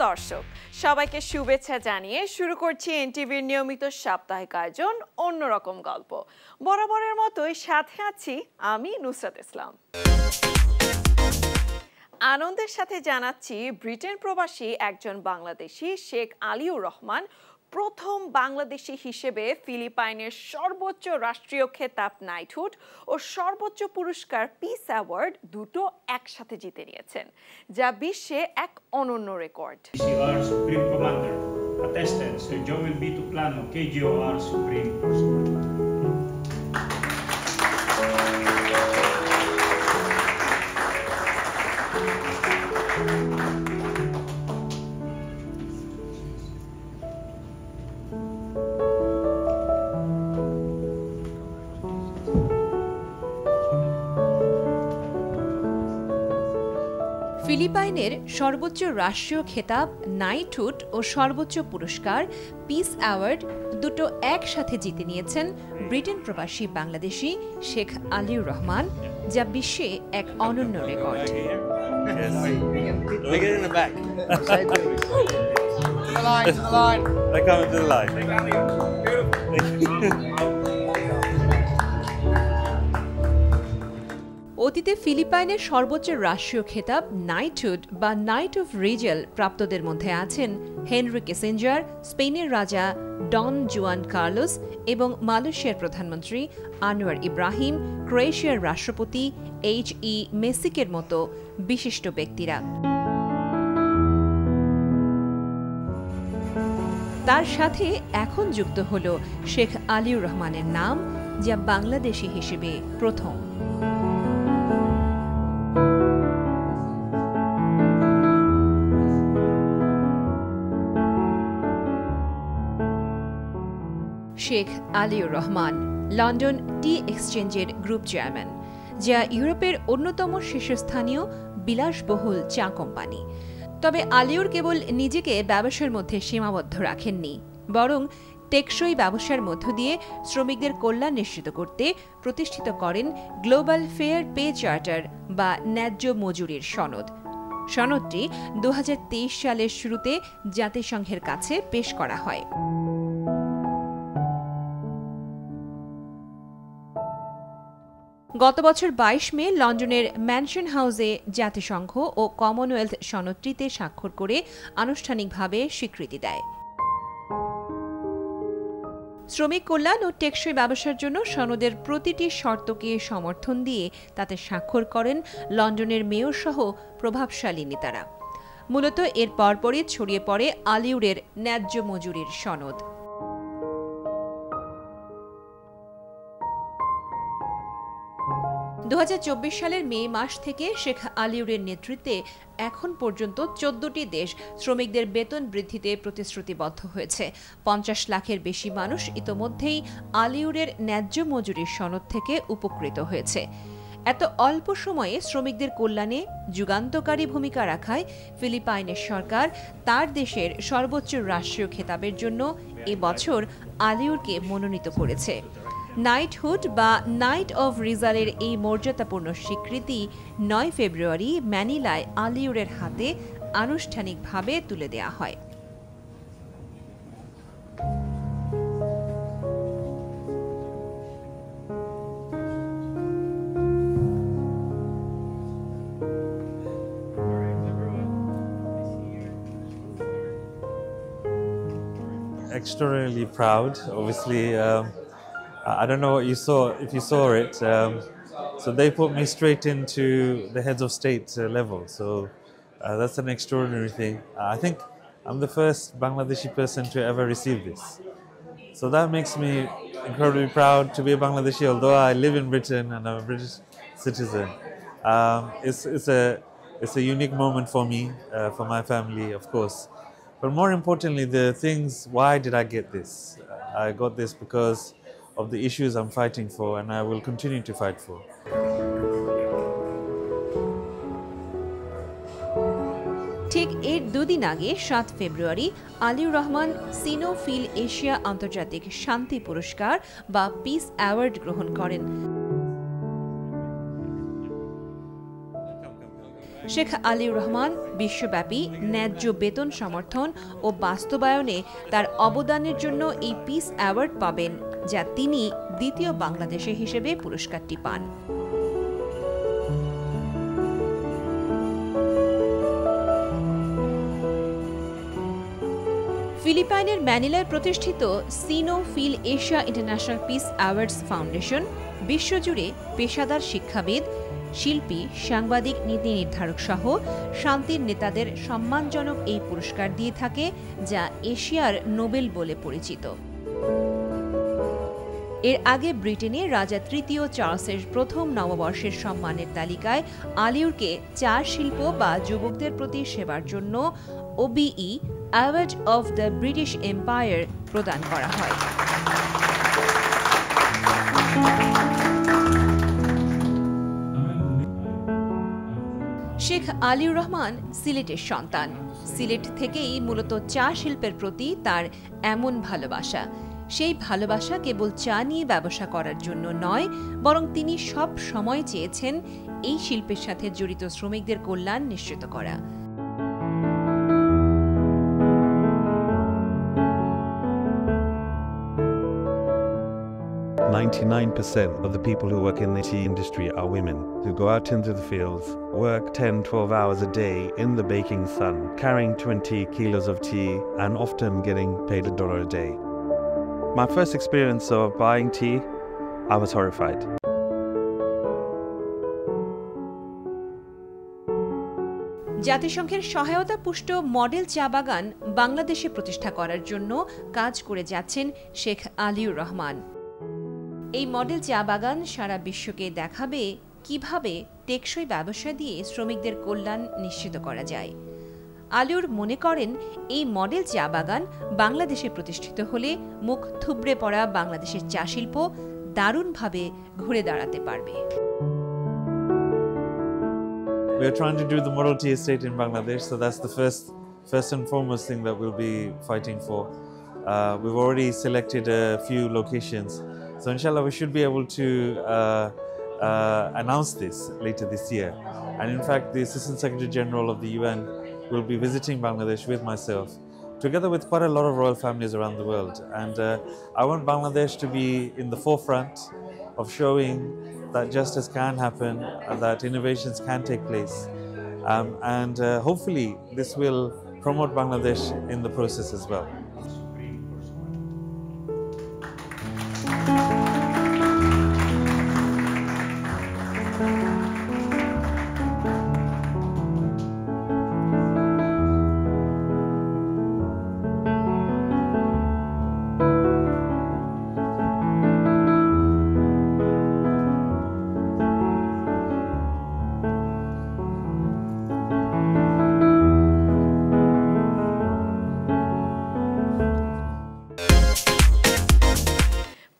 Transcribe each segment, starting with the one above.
দর্শক, সবাইকে শুভেচ্ছা জানিয়ে শুরু করছি এনটিভির নিয়মিত সাপ্তাহিক আয়োজন অন্যরকম গল্প। বরাবরের মতোই সাথে আছি আমি নুসরাত ইসলাম। আনন্দের সাথে জানাচ্ছি ব্রিটেন প্রবাসী একজন বাংলাদেশি শেখ আলিউর রহমান প্রথম বাংলাদেশি হিসেবে ফিলিপাইনের সর্বোচ্চ রাষ্ট্রীয় খেতাব নাইটহুড ও সর্বোচ্চ পুরস্কার পিস অ্যাওয়ার্ড দুটো একসাথে জিতে নিয়েছেন, যা বিশ্বে এক অনন্য রেকর্ড। ফিলিপাইনের সর্বোচ্চ রাষ্ট্রীয় খেতাব নাইটহুড ও সর্বোচ্চ পুরস্কার পিস অ্যাওয়ার্ড দুটো একসাথে জিতে নিয়েছেন ব্রিটেন প্রবাসী বাংলাদেশি শেখ আলিউর রহমান, যা বিশ্বে এক অনন্য রেকর্ড। অতীতে ফিলিপাইনের সর্বোচ্চ রাষ্ট্রীয় খেতাব নাইটহুড বা নাইট অফ রিজেল প্রাপ্তদের মধ্যে আছেন হেনরি কিসিঞ্জার, স্পেনের রাজা ডন জুয়ান কার্লোস এবং মালয়েশিয়ার প্রধানমন্ত্রী আনোয়ার ইব্রাহিম, ক্রোয়েশিয়ার রাষ্ট্রপতি এইচ.ই. মেসিকের মতো বিশিষ্ট ব্যক্তিরা। তার সাথে এখন যুক্ত হল শেখ আলিউর রহমানের নাম, যা বাংলাদেশি হিসেবে প্রথম। শেখ আলিউর রহমান লন্ডন টি এক্সচেঞ্জের গ্রুপ চেয়ারম্যান, যা ইউরোপের অন্যতম শীর্ষস্থানীয় বিলাসবহুল চা কোম্পানি। তবে আলিউর কেবল নিজেকে ব্যবসার মধ্যে সীমাবদ্ধ রাখেননি, বরং টেকসই ব্যবসার মধ্য দিয়ে শ্রমিকদের কল্যাণ নিশ্চিত করতে প্রতিষ্ঠিত করেন গ্লোবাল ফেয়ার পে চার্টার বা ন্যায্য মজুরির সনদ। সনদটি 2023 সালের শুরুতে জাতিসংঘের কাছে পেশ করা হয়। গত বছর 22 মে লন্ডনের ম্যানশন হাউসে জাতিসংঘ ও কমনওয়েলথ সনদটিতে স্বাক্ষর করে আনুষ্ঠানিকভাবে স্বীকৃতি দেয়। শ্রমিক কল্যাণ ও টেকসই ব্যবসার জন্য সনদের প্রতিটি শর্তকে সমর্থন দিয়ে তাতে স্বাক্ষর করেন লন্ডনের মেয়র সহ প্রভাবশালী নেতারা। মূলত এর পরপরই ছড়িয়ে পড়ে আলিউরের ন্যায্য মজুরির সনদ। সালের মে মাস থেকে শেখ আলিউরের নেতৃত্বে এখন পর্যন্ত 14টি দেশ শ্রমিকদের বেতন বৃদ্ধিতে প্রতিশ্রুতিবদ্ধ হয়েছে। 50 লাখের বেশি মানুষ ইতোমধ্যেই আলিউরের ন্যায্য মজুরির সনদ থেকে উপকৃত হয়েছে। এত অল্প সময়ে শ্রমিকদের কল্যাণে যুগান্তকারী ভূমিকা রাখায় ফিলিপাইনের সরকার তার দেশের সর্বোচ্চ রাষ্ট্রীয় খেতাবের জন্য এবছর আলিউরকে মনোনীত করেছে। নাইটহুড বা নাইট অফ রিজালের এই মর্যাদাপূর্ণ স্বীকৃতি 9 ফেব্রুয়ারি ম্যানিলায় আলিউরের হাতে আনুষ্ঠানিকভাবে তুলে দেয়া হয়। Extraordinarily proud, obviously. I don't know what you saw, if you saw it. So they put me straight into the heads of state level. So that's an extraordinary thing. I think I'm the first Bangladeshi person to ever receive this. So that makes me incredibly proud to be a Bangladeshi, although I live in Britain and I'm a British citizen. It's a unique moment for me, for my family, of course. But more importantly, the things, why did I get this? I got this because of the issues I'm fighting for, and I will continue to fight for. ঠিক এর দুদিন আগে 7 ফেব্রুয়ারি আলিউর Rahman সিনোফিল Asia আন্তর্জাতিক শান্তি পুরস্কার বা piece award গ্রহণ করেন। শেখ আলিউর রহমান বিশ্বব্যাপী ন্যায্য বেতন সমর্থন ও বাস্তবায়নে তার অবদানের জন্য এই পিস অ্যাওয়ার্ড পাবেন, যা তিনি দ্বিতীয় বাংলাদেশি হিসেবে পুরস্কারটি পান। ফিলিপাইনের ম্যানিলায় প্রতিষ্ঠিত Sino Phil Asia international peace awards foundation বিশ্বজুড়ে পেশাদার শিক্ষাবিদ, শিল্পী, সাংবাদিক, নীতি নির্ধারক সহ শান্তির নেতাদের সম্মানজনক এই পুরস্কার দিয়ে থাকে, যা এশিয়ার নোবেল বলে পরিচিত। এর আগে ব্রিটেনে রাজা তৃতীয় চার্লসের প্রথম নববর্ষের সম্মানের তালিকায় আলিউরকে চা শিল্প বা যুবকদের প্রতি সেবার জন্য OBE award of the British empire প্রদান করা হয়। শেখ আলিউর রহমান সিলেটের সন্তান। সিলেট থেকেই মূলত চা শিল্পের প্রতি তার এমন ভালোবাসা। সেই ভালোবাসা কেবল চা নিয়ে ব্যবসা করার জন্য নয়, বরং তিনি সব সময় চেয়েছেন এই শিল্পের সাথে জড়িত শ্রমিকদের কল্যাণ নিশ্চিত করা। % of the people who work in the tea industry are women who go out into the fields, work 10-12 hours a day in the baking sun, carrying 20 kilos of tea and often getting paid $1 a day. My first experience of buying tea, I was horrified. জাতিসংঘের সহায়তা পুষ্ট model চা বাগান বাংলাদেশে প্রতিষ্ঠা করার জন্য কাজ করে যাচ্ছেন শেখ আলিউর রহমান। এই মডেল চা বাগান সারা বিশ্বকে দেখাবে কিভাবে টেকসই ব্যবসা দিয়ে শ্রমিকদের কল্যাণ নিশ্চিত করা যায়। আলিউর মনে করেন এই মডেল চা বাগান বাংলাদেশে প্রতিষ্ঠিত হলে মুখ থুবড়ে পড়া বাংলাদেশের চা শিল্প দারুণভাবে ঘুরে দাঁড়াতে পারবে। We are trying to do the model tea estate in Bangladesh, so that's the first and foremost thing that we'll be fighting for. We've already selected a few locations, so inshallah we should be able to announce this later this year. And in fact, the Assistant Secretary General of the UN will be visiting Bangladesh with myself, together with quite a lot of royal families around the world. And I want Bangladesh to be in the forefront of showing that justice can happen, that innovations can take place. And hopefully this will promote Bangladesh in the process as well.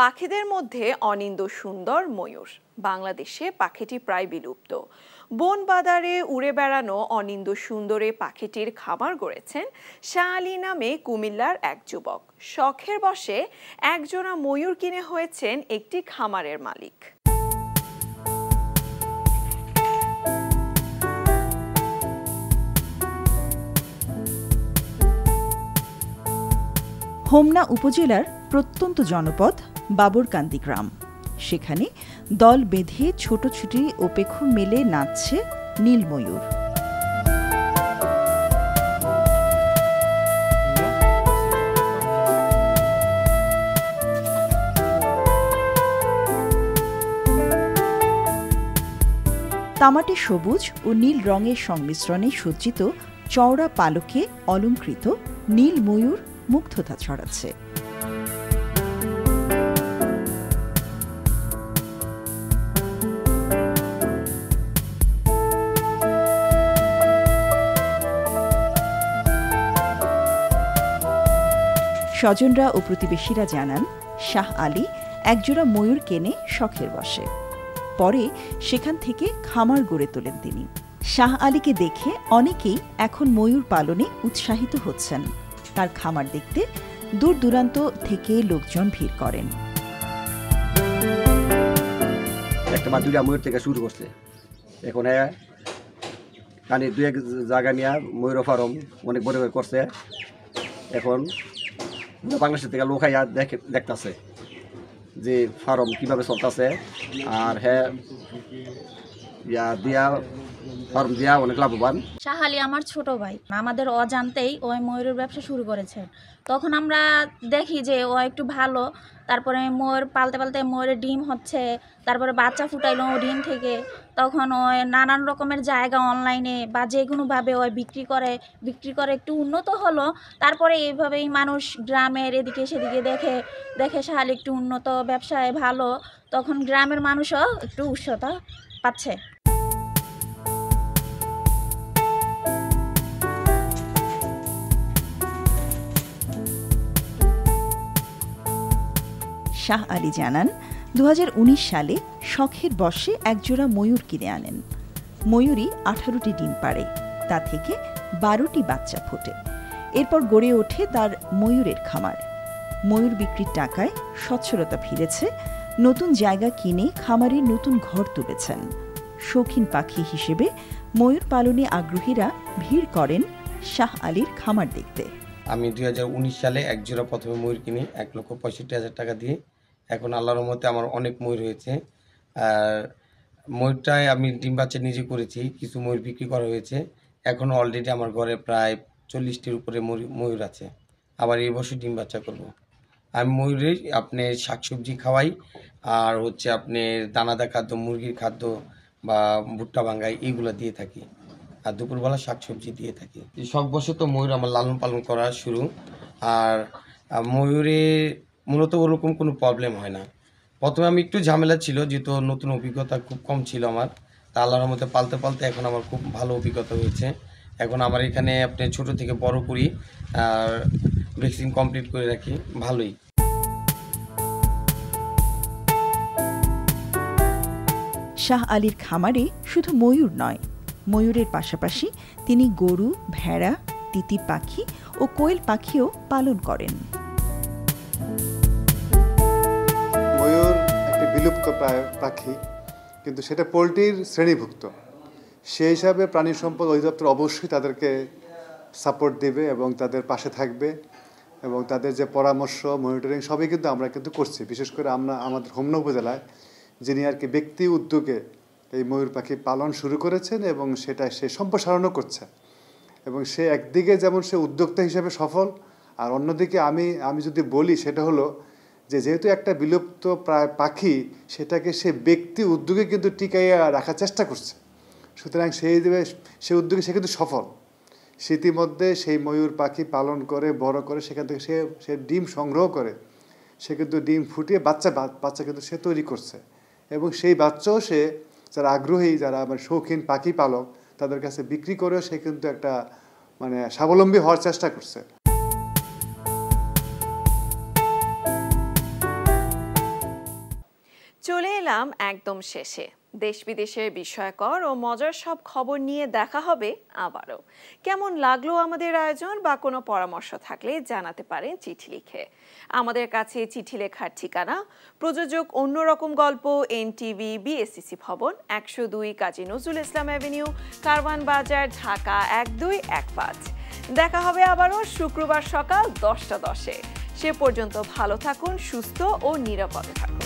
পাখিদের মধ্যে অনিন্দ সুন্দর ময়ূর। বাংলাদেশে পাখিটি প্রায় বিলুপ্ত। বন বাদারে উড়ে বেড়ানো অনিন্দ সুন্দরে পাখিটির খামার গড়েছেন শাহ আলী নামে কুমিল্লার এক যুবক। শখের বশে একজোড়া ময়ূর কিনে হয়েছেন একটি খামারের মালিক। হোমনা উপজেলার প্রত্যন্ত জনপদ বাবরকান্দি গ্রাম। সেখানে দল বেঁধে ছোট ছুটি ও পেখম মেলে নাচছে নীল ময়ূর। তামাটে সবুজ ও নীল রঙের সংমিশ্রণে সজ্জিত চওড়া পালকে অলঙ্কৃত নীল ময়ূর মুগ্ধতা ছড়াচ্ছে। স্বজনরা ও প্রতিবেশীরা জানান, শাহ আলী একজোড়া ময়ূর কেনে শখের বশে। পরে সেখান থেকে খামার গড়ে তোলেন তিনি। শাহ আলীকে দেখে অনেকেই এখন ময়ূর পালনে উৎসাহিত হচ্ছেন। তার খামার দেখতে দূর দূরান্ত থেকে লোকজন ভিড় করেন। একটা বা দুইটা ময়ূর থেকে শুরু করছে, এখন কানি 2-1 জায়গা নিয়ে ময়ূর ফার্ম অনেক বড় করে করছে। এখন বাংলাদেশ থেকে লোক আইয়া দেখতেছে যে ফার্ম কীভাবে চলতেছে, আর হ্যাঁ ফার্ম দিয়া অনেক লাভবান। শাহ আলী আমার ছোট ভাই, আমাদের অজান্তেই ওই ময়ূরের ব্যবসা শুরু করেছে। তখন আমরা দেখি যে ও একটু ভালো, তারপরে ময়ূর পালতে পালতে ময়ূরের ডিম হচ্ছে, তারপরে বাচ্চা ফুটাইলো ও ডিম থেকে। তখন ওই নানান রকমের জায়গা অনলাইনে বা যে কোনোভাবে ওই বিক্রি করে একটু উন্নত হলো। তারপরে এইভাবেই মানুষ গ্রামের এদিকে সেদিকে দেখে শাহ আলী একটু উন্নত ব্যবসায় ভালো, তখন গ্রামের মানুষও একটু উৎসাহ পাচ্ছে। শাহ আলী জানান 2019 সালে শখের বশে একজোড়া ময়ূর কিনে আনেন। ময়ূরী 18টি ডিম পাড়ে, তা থেকে 12টি বাচ্চা ফোটে। এরপর গড়ে ওঠে তার ময়ূরের খামার। ময়ূর বিক্রির টাকায় সচ্ছলতা ফিরেছে, নতুন জায়গা কিনে খামারের নতুন ঘর তুলেছেন। শৌখিন পাখি হিসেবে ময়ূর পালনে আগ্রহীরা ভিড় করেন শাহ আলীর খামার দেখতে। আমি 2019 সালে একজোড়া প্রথমে ময়ূর কিনি 1,65,000 টাকা দিয়ে। এখন আল্লাহর রহমতে আমার অনেক ময়ূর হয়েছে। আর ময়ূরটায় আমি ডিম বাচ্চা নিজে করেছি, কিছু ময়ূর বিক্রি করা হয়েছে। এখন অলরেডি আমার ঘরে প্রায় 40টির উপরে ময়ূর আছে। আবার এই বছর ডিম বাচ্চা করব। আমি ময়ূরের আপনি শাকসবজি খাওয়াই, আর হচ্ছে আপনি দানাদার খাদ্য, মুরগির খাদ্য বা ভুট্টা ভাঙ্গাই এইগুলো দিয়ে থাকি, আর দুপুরবেলা শাকসবজি দিয়ে থাকি। শখবশত ময়ূর আমার লালন পালন করা শুরু। আর ময়ূরে মূলত ওরকম কোনো প্রবলেম হয় না। প্রথমে আমি একটু ঝামেলা ছিল, যেহেতু নতুন অভিজ্ঞতা খুব কম ছিল আমার, তা আল্লাহর মধ্যে পালতে এখন আমার খুব ভালো অভিজ্ঞতা হয়েছে। এখন আমার এখানে আপনি ছোট থেকে বড় করি, আর ভ্যাকসিন কমপ্লিট করে রাখি, ভালোই। শাহ আলীর খামারে শুধু ময়ূর নয়, ময়ূরের পাশাপাশি তিনি গরু, ভেড়া, তিতির পাখি ও কোয়েল পাখিও পালন করেন। ময়ূর একটি বিলুপ্ত প্রায় পাখি, কিন্তু সেটা পোলট্রির শ্রেণীভুক্ত। সেই হিসাবে প্রাণী সম্পদ অধিদপ্তর অবশ্যই তাদেরকে সাপোর্ট দেবে এবং তাদের পাশে থাকবে, এবং তাদের যে পরামর্শ, মনিটরিং সবই কিন্তু আমরা করছি। বিশেষ করে আমরা আমাদের হোমনা উপজেলায় যিনি আর কি ব্যক্তি উদ্যোগে এই ময়ূর পাখি পালন শুরু করেছেন এবং সেটা সে সম্প্রসারণও করছে। এবং সে একদিকে যেমন সে উদ্যোক্তা হিসেবে সফল, আর অন্যদিকে আমি যদি বলি সেটা হলো যে যেহেতু একটা বিলুপ্ত প্রায় পাখি, সেটাকে সে ব্যক্তি উদ্যোগে কিন্তু টিকাইয়া রাখার চেষ্টা করছে। সুতরাং সেই উদ্যোগে সে কিন্তু সফল। সে ইতিমধ্যে সেই ময়ূর পাখি পালন করে বড় করে সেখান থেকে সে ডিম সংগ্রহ করে, সে কিন্তু ডিম ফুটিয়ে বাচ্চা কিন্তু সে তৈরি করছে, এবং সেই বাচ্চাও সে যারা আগ্রহী, যারা শৌখিন পাখি পালক, তাদের কাছে বিক্রি করেও সে কিন্তু একটা স্বাবলম্বী হওয়ার চেষ্টা করছে। চলে এলাম একদম শেষে। দেশ বিদেশের বিস্ময়কর ও মজার সব খবর নিয়ে দেখা হবে আবারও। কেমন লাগলো আমাদের আয়োজন বা কোনো পরামর্শ থাকলে জানাতে পারেন চিঠি লিখে। আমাদের কাছে চিঠি লেখার ঠিকানা প্রযোজক অন্যরকম গল্প, NTV, BSCC ভবন, 102 কাজী নজরুল ইসলাম অ্যাভিনিউ, কারওয়ান বাজার, ঢাকা 1215। দেখা হবে আবারও শুক্রবার সকাল 10টা 10-এ। সে পর্যন্ত ভালো থাকুন, সুস্থ ও নিরাপদে থাকুন।